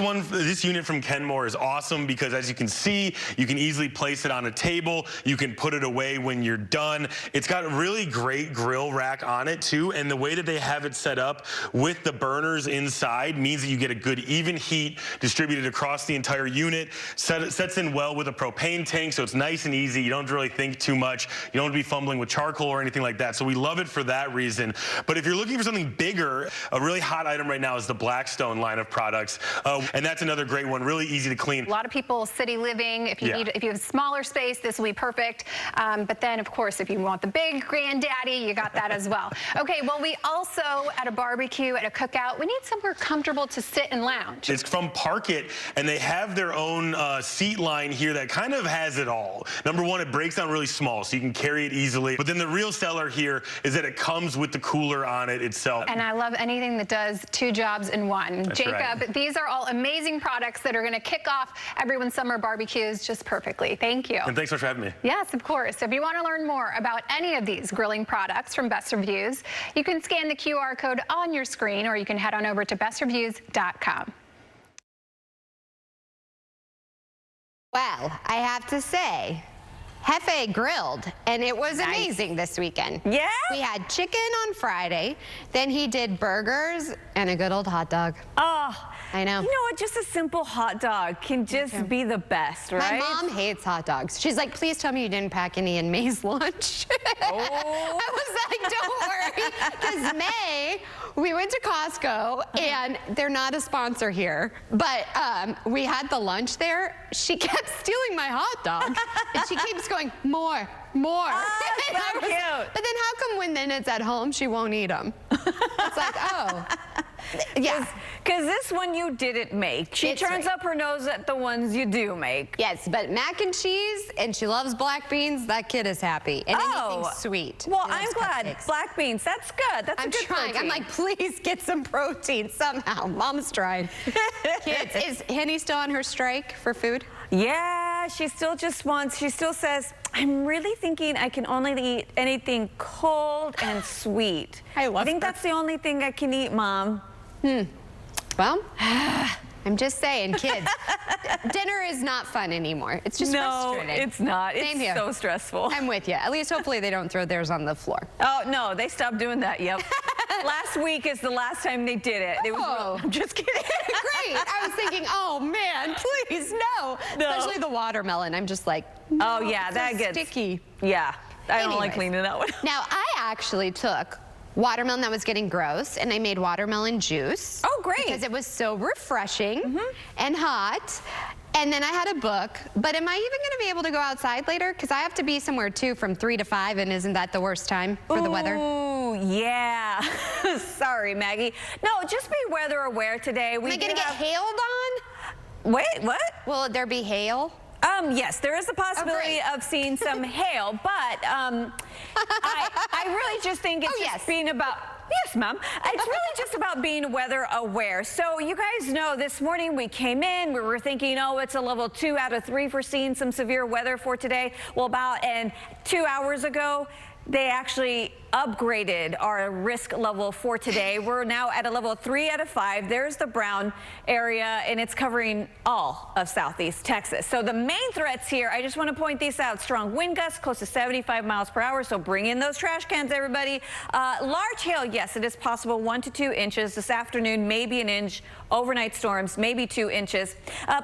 unit from Kenmore is awesome because, as you can see, you can easily place it on a table. You can put it away when you're done. It's got a really great grill rack on it too, and the way that they have it set up with the burners inside means that you get a good even heat distributed across the entire unit. Sets in well with a propane tank, so it's nice and easy. You don't really think too much. You don't have to be fumbling with charcoal or anything like that, so we love it for that reason. But if you're looking for something bigger, a really hot item right now is the Blackstone line of products, and that's another great one, really easy to clean. A lot of people city living. If you if you have smaller space, this will be perfect. But then, of course, if you want the big granddaddy, you got that as well. Okay, well, we also, at a barbecue, at a cookout, we need somewhere comfortable to sit and lounge. It's from Park It, and they have their own seat line here that kind of has it all. Number one, it breaks down really small, so you can carry it easily. But then the real seller here is that it comes with the cooler on it itself. And I love anything that does two jobs in one. That's Jacob, right. These are all amazing products that are going to kick off everyone's summer barbecues just perfectly. Thank you. And thanks so much for having me. Yes, of course. If you want to learn more about any of these grilling products from Best Reviews, you can scan the QR code on your screen, or you can head on over to bestreviews.com. Well, I have to say, Hefe grilled, and it was amazing this weekend. Yeah? We had chicken on Friday, then he did burgers and a good old hot dog. Oh, I know. You know what? Just a simple hot dog can just be the best, right? My mom hates hot dogs. She's like, please tell me you didn't pack any in May's lunch. Oh. I was like, don't worry. Because May, we went to Costco, and they're not a sponsor here, but we had the lunch there. She kept stealing my hot dog, and she keeps going, more. Oh, so cute. But then how come when it's at home, she won't eat them? It's like, oh. Yeah. Because this one you didn't make. She turns up her nose at the ones you do make. Yes, but mac and cheese, and she loves black beans, that kid is happy. And anything sweet. Well, I'm glad. Black beans, that's good. That's a good trying. protein. I'm like, please get some protein somehow. Mom's trying. Kids, is Henny still on her strike for food? Yeah, she still says, I'm really thinking I can only eat anything cold and sweet. I think that's the only thing I can eat, Mom. Well, I'm just saying, kids, dinner is not fun anymore. It's just frustrating. No, it's not. Same here. So stressful. I'm with you. At least hopefully they don't throw theirs on the floor. Oh, no, they stopped doing that, yep. Last week is the last time they did it. I'm just kidding. Great. I was thinking, oh, man, please, no. Especially the watermelon. I'm just like, oh, yeah, that gets sticky. Yeah, I don't like cleaning that one. Now, I actually took watermelon that was getting gross, and I made watermelon juice. Oh, great. Because it was so refreshing and hot. And then I had a book, but am I even going to be able to go outside later? Because I have to be somewhere, too, from 3 to 5, and isn't that the worst time for the weather? Ooh, yeah. Sorry, Maggie. No, just be weather aware today. Am I going to get hailed on? Wait, what? Will there be hail? Yes, there is a possibility of seeing some hail, but I really just think it's just being about... Yes, Mom. It's really just about being weather aware. So you guys know this morning we came in, we were thinking, oh, it's a level 2 out of 3 for seeing some severe weather for today. Well, about 2 hours ago, They actually upgraded our risk level for today. We're now at a level 3 out of 5. There's the brown area, and it's covering all of southeast Texas. So the main threats here, I just want to point these out. Strong wind gusts, close to 75 miles per hour. So bring in those trash cans, everybody. Large hail, yes, it is possible 1 to 2 inches this afternoon, maybe an inch. Overnight storms, maybe 2 inches.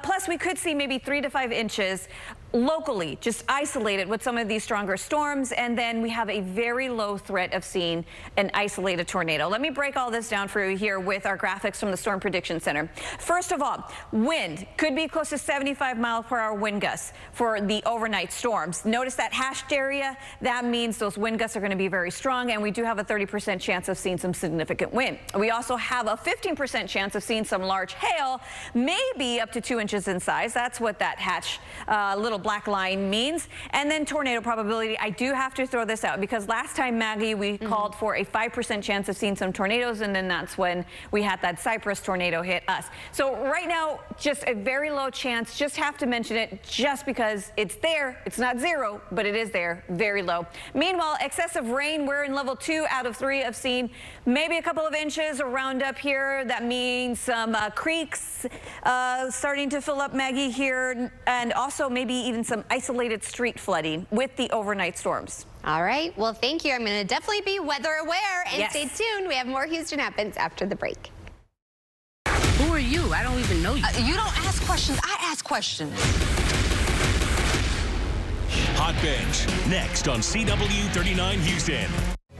Plus, we could see maybe 3 to 5 inches locally, just isolated with some of these stronger storms. And then we have a very low threat of seeing an isolated tornado. Let me break all this down for you here with our graphics from the Storm Prediction Center. First of all, wind could be close to 75 miles per hour wind gusts for the overnight storms. Notice that hashed area. That means those wind gusts are going to be very strong, and we do have a 30% chance of seeing some significant wind. We also have a 15% chance of seeing some large hail, maybe up to 2 inches in size. That's what that hatch little black line means. And then tornado probability. I do have to throw this out because last time, Maggie, we called for a 5% chance of seeing some tornadoes, and then that's when we had that Cypress tornado hit us. So right now, just a very low chance. Just have to mention it just because it's there. It's not 0, but it is there. Very low. Meanwhile, excessive rain, we're in level 2 out of 3 of seeing maybe a couple of inches around up here. That means some creeks starting to fill up, Maggie, here, and also maybe even some isolated street flooding with the overnight storms. All right. Well, thank you. I'm going to definitely be weather aware, and stay tuned. We have more Houston Happens after the break. Who are you? I don't even know you. You don't ask questions. I ask questions. Hot Bench, next on CW39 Houston.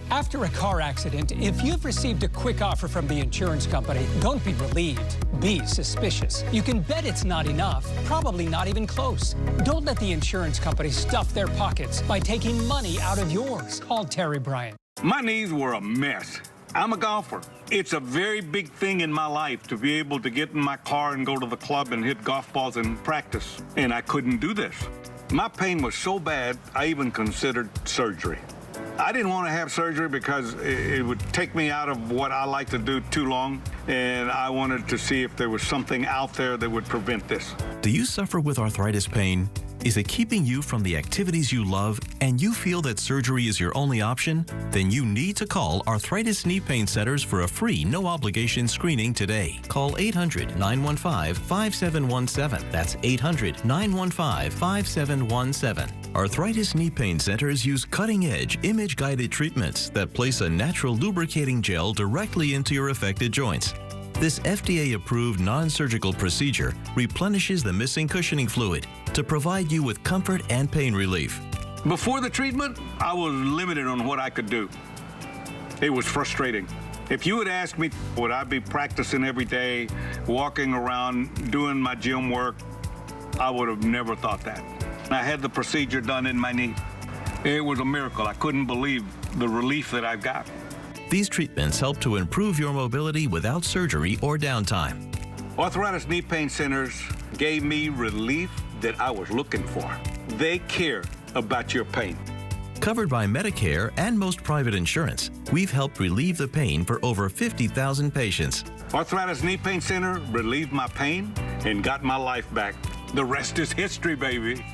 After a car accident, if you've received a quick offer from the insurance company, don't be relieved. Be suspicious. You can bet it's not enough, probably not even close. Don't let the insurance company stuff their pockets by taking money out of yours. Call Terry Bryant. My knees were a mess. I'm a golfer. It's a very big thing in my life to be able to get in my car and go to the club and hit golf balls and practice. And I couldn't do this. My pain was so bad, I even considered surgery. I didn't want to have surgery because it would take me out of what I like to do too long, and I wanted to see if there was something out there that would prevent this. Do you suffer with arthritis pain? Is it keeping you from the activities you love and you feel that surgery is your only option? Then you need to call Arthritis Knee Pain Centers for a free, no-obligation screening today. Call 800-915-5717. That's 800-915-5717. Arthritis Knee Pain Centers use cutting-edge, image-guided treatments that place a natural lubricating gel directly into your affected joints. This FDA-approved non-surgical procedure replenishes the missing cushioning fluid to provide you with comfort and pain relief. Before the treatment, I was limited on what I could do. It was frustrating. If you had asked me, would I be practicing every day, walking around, doing my gym work, I would have never thought that. I had the procedure done in my knee. It was a miracle. I couldn't believe the relief that I've got. These treatments help to improve your mobility without surgery or downtime. Arthritis Knee Pain Centers gave me relief that I was looking for. They care about your pain. Covered by Medicare and most private insurance, we've helped relieve the pain for over 50,000 patients. Arthritis Knee Pain Center relieved my pain and got my life back. The rest is history, baby.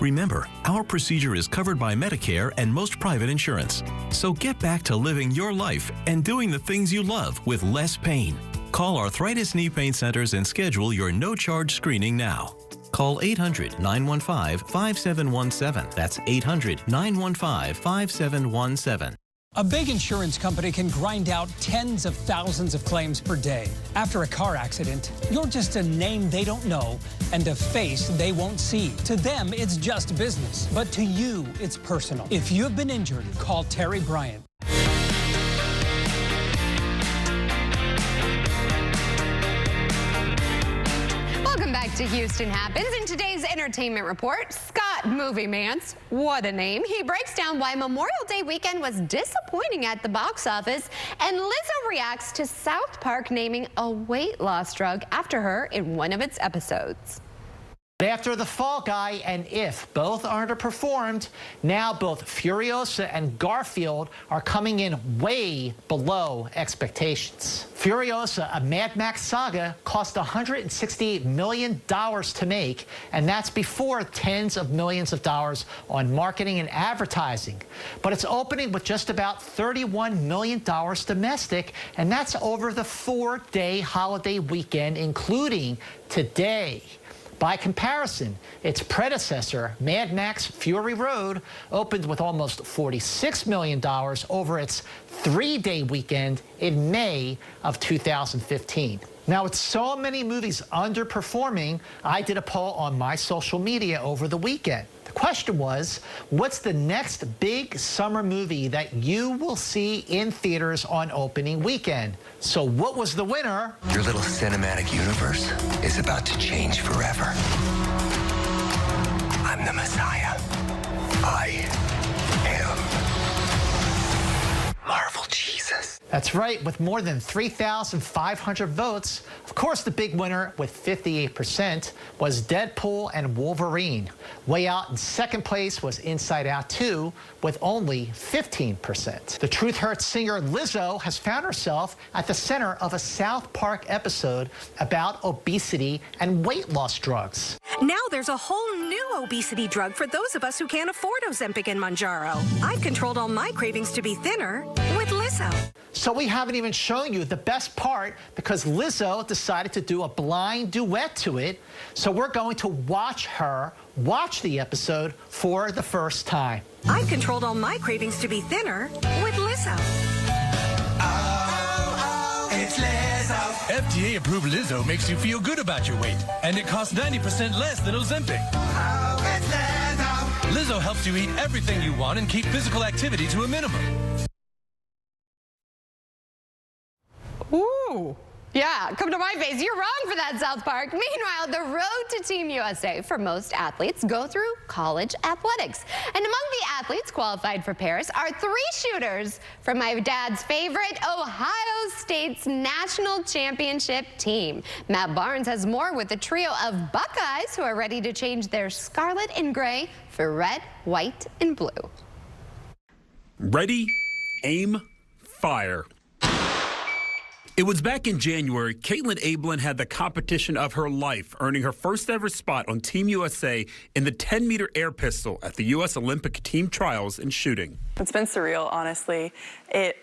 Remember, our procedure is covered by Medicare and most private insurance. So get back to living your life and doing the things you love with less pain. Call Arthritis Knee Pain Centers and schedule your no-charge screening now. Call 800-915-5717. That's 800-915-5717. A big insurance company can grind out tens of thousands of claims per day. After a car accident, you're just a name they don't know and a face they won't see. To them, it's just business. But to you, it's personal. If you have been injured, call Terry Bryant. Welcome back to Houston Happens. In today's entertainment report, Scott Movie Mance, what a name. He breaks down why Memorial Day weekend was disappointing at the box office, and Lizzo reacts to South Park naming a weight loss drug after her in one of its episodes. After The Fall Guy and If both underperformed, now both Furiosa and Garfield are coming in way below expectations. Furiosa, a Mad Max saga, cost $168 million to make, and that's before tens of millions of dollars on marketing and advertising. But it's opening with just about $31 million domestic, and that's over the 4-day holiday weekend, including today. By comparison, its predecessor, Mad Max Fury Road, opened with almost $46 million over its 3-day weekend in May of 2015. Now, with so many movies underperforming, I did a poll on my social media over the weekend. The question was, what's the next big summer movie that you will see in theaters on opening weekend? So what was the winner? Your little cinematic universe is about to change forever. I'm the Messiah. I am Marvel Jesus. That's right, with more than 3,500 votes. Of course, the big winner with 58% was Deadpool and Wolverine. Way out in second place was Inside Out 2 with only 15%. The Truth Hurts singer Lizzo has found herself at the center of a South Park episode about obesity and weight loss drugs. Now there's a whole new obesity drug for those of us who can't afford Ozempic and Mounjaro. I've controlled all my cravings to be thinner with Lizzo. So we haven't even shown you the best part because Lizzo decided to do a blind duet to it. So we're going to watch her watch the episode for the first time. I've controlled all my cravings to be thinner with Lizzo. It's Lizzo. FDA-approved Lizzo makes you feel good about your weight, and it costs 90% less than Ozempic. Oh, it's Lizzo. Lizzo helps you eat everything you want and keep physical activity to a minimum. Ooh. Yeah, come to my face. You're wrong for that, South Park. Meanwhile, the road to Team USA for most athletes go through college athletics. And among the athletes qualified for Paris are 3 shooters from my dad's favorite Ohio State's national championship team. Matt Barnes has more with a trio of Buckeyes who are ready to change their scarlet and gray for red, white, and blue. Ready, aim, fire. It was back in January, Caitlin Ablin had the competition of her life, earning her first ever spot on Team USA in the 10-meter air pistol at the U.S. Olympic team trials in shooting. It's been surreal, honestly. It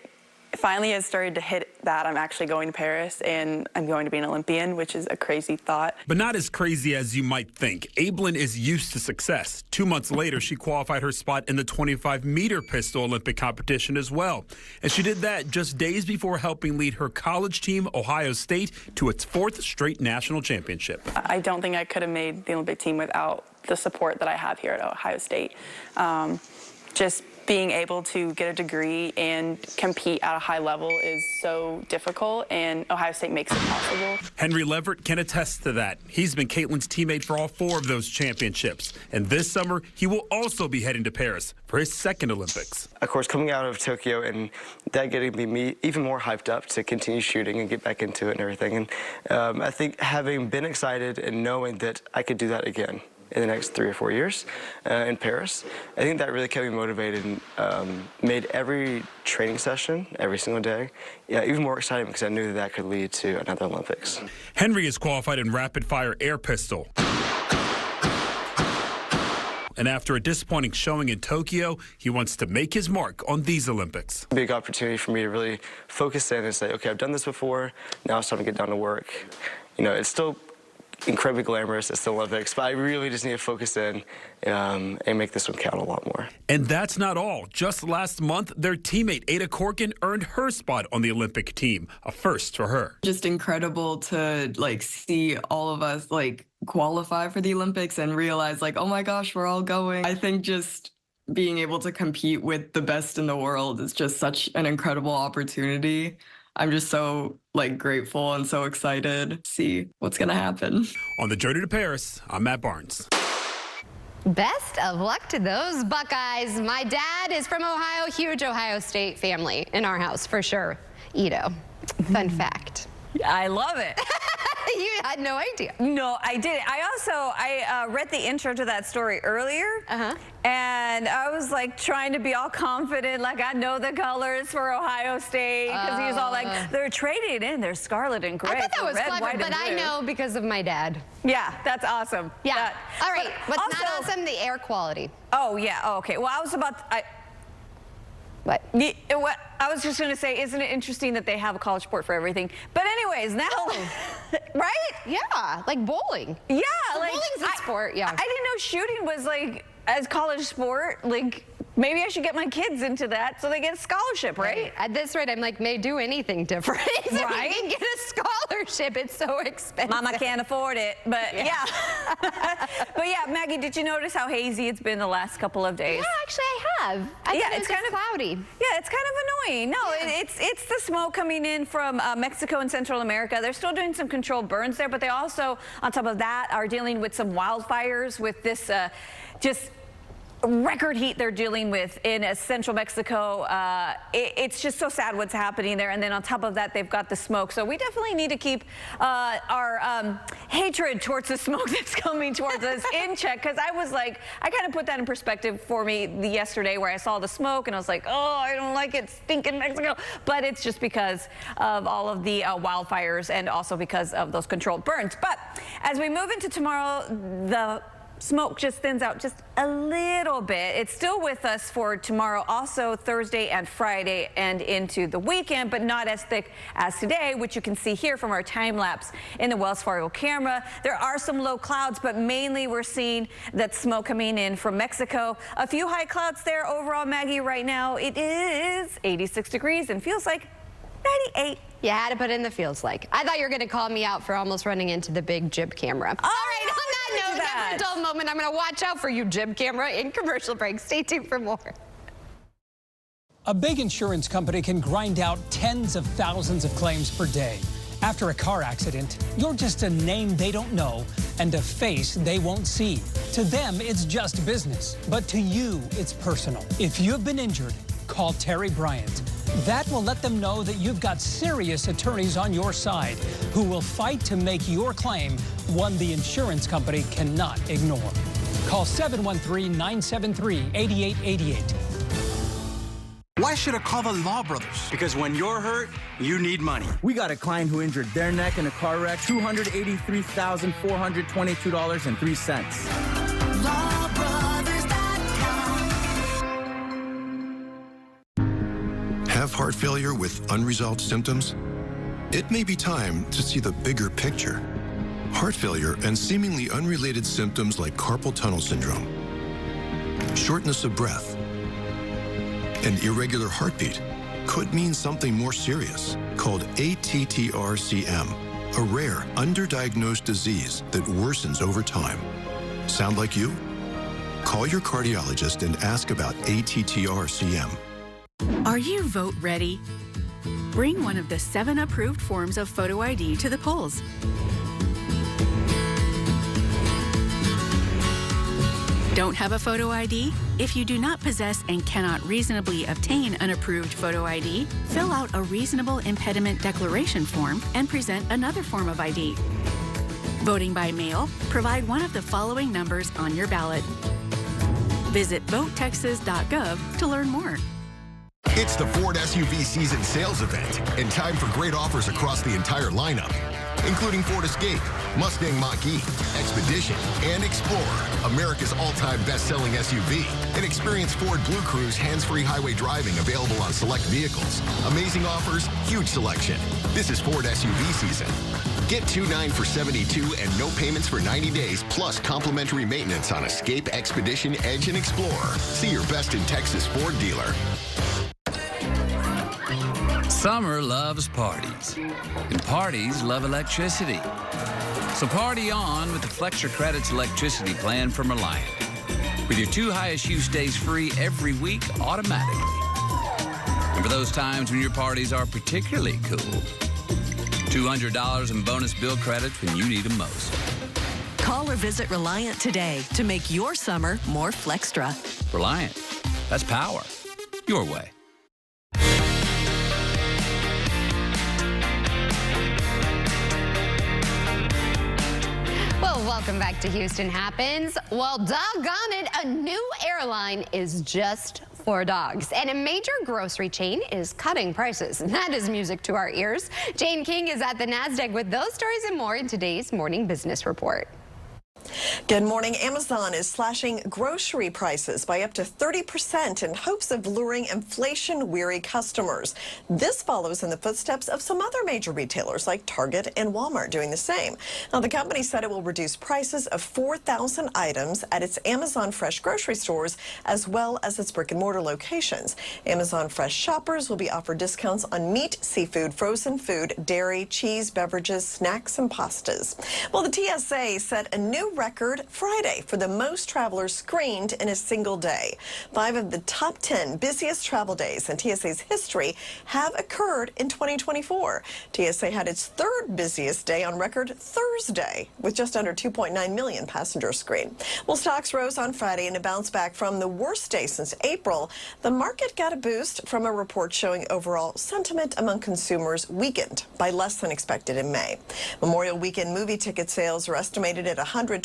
finally has started to hit that I'm actually going to Paris and I'm going to be an Olympian, which is a crazy thought. But not as crazy as you might think. Ablin is used to success. 2 months later, she qualified her spot in the 25-meter pistol Olympic competition as well. And she did that just days before helping lead her college team, Ohio State, to its 4th straight national championship. I don't think I could have made the Olympic team without the support that I have here at Ohio State. Just being able to get a degree and compete at a high level is so difficult, and Ohio State makes it possible. Henry Leverett can attest to that. He's been Caitlin's teammate for all 4 of those championships. And this summer, he will also be heading to Paris for his 2nd Olympics. Of course, coming out of Tokyo and that getting me even more hyped up to continue shooting and get back into it and everything. And I think having been excited and knowing that I could do that again in the next 3 or 4 years in Paris, I think that really kept me motivated and made every training session, every single day, even more exciting because I knew that that could lead to another Olympics. Henry is qualified in rapid-fire air pistol. And after a disappointing showing in Tokyo, he wants to make his mark on these Olympics. Big opportunity for me to really focus in and say, okay, I've done this before, now it's time to get down to work. You know, it's still incredibly glamorous, it's the Olympics, but I really just need to focus in and make this one count a lot more. And that's not all. Just last month, their teammate Ada Corkin earned her spot on the Olympic team, a first for her. Just incredible to see all of us qualify for the Olympics and realize oh my gosh, we're all going. I think just being able to compete with the best in the world is just such an incredible opportunity. I'm just so grateful and so excited to see what's going to happen. On the journey to Paris, I'm Matt Barnes. Best of luck to those Buckeyes. My dad is from Ohio, huge Ohio State family in our house for sure. Ito, fun fact. I love it. You had no idea. No, I didn't. I read the intro to that story earlier, and I was like trying to be all confident, like I know the colors for Ohio State, because he was all like, they're trading in their scarlet and gray. I thought that was red, clever, white, but and I blue. know because of my dad. Yeah, that's awesome. Yeah. All right. But What's not also- awesome? The air quality. Oh, yeah. Oh, okay. Well, I was about What? I was just going to say, isn't it interesting that they have a college sport for everything? But anyways, now, right? Yeah, like bowling. Yeah, Well, like bowling's a sport, yeah. I didn't know shooting was like as college sport. Like maybe I should get my kids into that so they get a scholarship, right? At this rate, I'm like, may do anything different. So Right? you can get a scholarship. It's so expensive. Mama can't afford it, but yeah. But yeah, Maggie, did you notice how hazy it's been the last couple of days? Yeah, actually, I have. I thought it was kind of cloudy. Yeah, it's kind of annoying. No, it's the smoke coming in from Mexico and Central America. They're still doing some controlled burns there, but they also, on top of that, are dealing with some wildfires with this just record heat they're dealing with in central Mexico. It's just so sad what's happening there. And then on top of that, they've got the smoke. So we definitely need to keep our hatred towards the smoke that's coming towards us in check. Because I was like, I kind of put that in perspective for me yesterday where I saw the smoke and I was like, oh, I don't like it, stinking Mexico. But it's just because of all of the wildfires and also because of those controlled burns. But as we move into tomorrow, the smoke just thins out just a little bit. It's still with us for tomorrow, also Thursday and Friday and into the weekend, but not as thick as today, which you can see here from our time lapse in the Wells Fargo camera. There are some low clouds, but mainly we're seeing that smoke coming in from Mexico. A few high clouds there overall, Maggie. Right now it is 86 degrees and feels like 98. You had to put in the feels like. I thought you were going to call me out for almost running into the big jib camera. All right, on that note, never a dull moment. I'm going to watch out for you, jib camera, in commercial break. Stay tuned for more. A big insurance company can grind out tens of thousands of claims per day. After a car accident, you're just a name they don't know and a face they won't see. To them, it's just business, but to you, it's personal. If you've been injured, call Terry Bryant. That will let them know that you've got serious attorneys on your side who will fight to make your claim one the insurance company cannot ignore. Call 713-973-8888. Why should I call the Law Brothers? Because when you're hurt, you need money. We got a client who injured their neck in a car wreck, LawBrothers.com. Have heart failure with unresolved symptoms? It may be time to see the bigger picture. Heart failure and seemingly unrelated symptoms like carpal tunnel syndrome, shortness of breath, and irregular heartbeat could mean something more serious called ATTR-CM, a rare, underdiagnosed disease that worsens over time. Sound like you? Call your cardiologist and ask about ATTR-CM. Are you vote ready? Bring one of the 7 approved forms of photo ID to the polls. Don't have a photo ID? If you do not possess and cannot reasonably obtain an approved photo ID, fill out a reasonable impediment declaration form and present another form of ID. Voting by mail, provide one of the following numbers on your ballot. Visit votetexas.gov to learn more. It's the Ford SUV season sales event, and time for great offers across the entire lineup, including Ford Escape, Mustang Mach-E, Expedition, and Explorer, America's all-time best-selling SUV. And experience Ford Blue Cruise hands-free highway driving available on select vehicles. Amazing offers, huge selection. This is Ford SUV season. Get $2,900 for 72 and no payments for 90 days, plus complimentary maintenance on Escape, Expedition, Edge, and Explorer. See your best in Texas Ford dealer. Summer loves parties, and parties love electricity. So party on with the Flex Your Credits electricity plan from Reliant. With your 2 highest use days free every week automatically. And for those times when your parties are particularly cool, $200 in bonus bill credits when you need them most. Call or visit Reliant today to make your summer more Flextra. Reliant. That's power. Your way. Welcome back to Houston Happens. Well, doggone it, a new airline is just for dogs. And a major grocery chain is cutting prices. That is music to our ears. Jane King is at the NASDAQ with those stories and more in today's Morning Business Report. Good morning. Amazon is slashing grocery prices by up to 30% in hopes of luring inflation-weary customers. This follows in the footsteps of some other major retailers like Target and Walmart doing the same. Now, the company said it will reduce prices of 4,000 items at its Amazon Fresh grocery stores as well as its brick-and-mortar locations. Amazon Fresh shoppers will be offered discounts on meat, seafood, frozen food, dairy, cheese, beverages, snacks, and pastas. Well, the TSA set a new record Friday for the most travelers screened in a single day. 5 of the top 10 busiest travel days in TSA's history have occurred in 2024. TSA had its 3rd busiest day on record Thursday, with just under 2.9 million passengers screened. Well, stocks rose on Friday in a bounce back from the worst day since April. The market got a boost from a report showing overall sentiment among consumers weakened by less than expected in May. Memorial weekend movie ticket sales are estimated at 128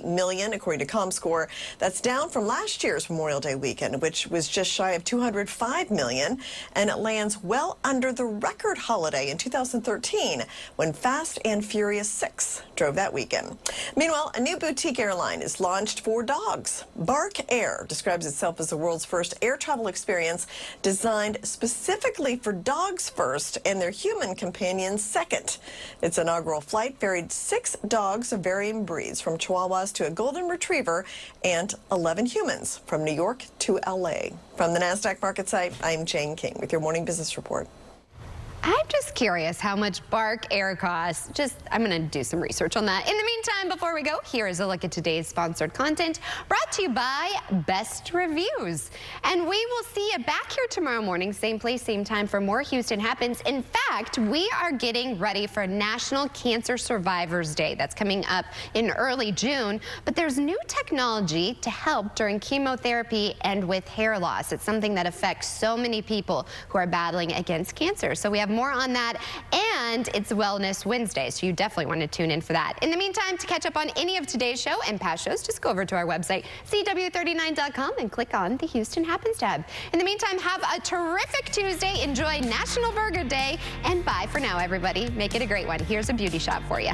million, according to ComScore. That's down from last year's Memorial Day weekend, which was just shy of 205 million, and it lands well under the record holiday in 2013 when Fast and Furious 6 drove that weekend. Meanwhile, a new boutique airline is launched for dogs. Bark Air describes itself as the world's first air travel experience designed specifically for dogs first and their human companions second. Its inaugural flight ferried 6 dogs of varying breeds, from Chihuahuas to a Golden Retriever, and 11 humans from New York to LA. From the NASDAQ market site, I'm Jane King with your Morning Business Report. I'm just curious how much Bark Air costs. I'm going to do some research on that. In the meantime, before we go, here is a look at today's sponsored content brought to you by Best Reviews. And we will see you back here tomorrow morning, same place, same time for more Houston Happens. In fact, we are getting ready for National Cancer Survivors Day. That's coming up in early June. But there's new technology to help during chemotherapy and with hair loss. It's something that affects so many people who are battling against cancer. So we have more on that, and it's Wellness Wednesday, so you definitely want to tune in for that. In the meantime, to catch up on any of today's show and past shows, just go over to our website, CW39.com, and click on the Houston Happens tab. In the meantime, have a terrific Tuesday. Enjoy National Burger Day, and bye for now, everybody. Make it a great one. Here's a beauty shot for you.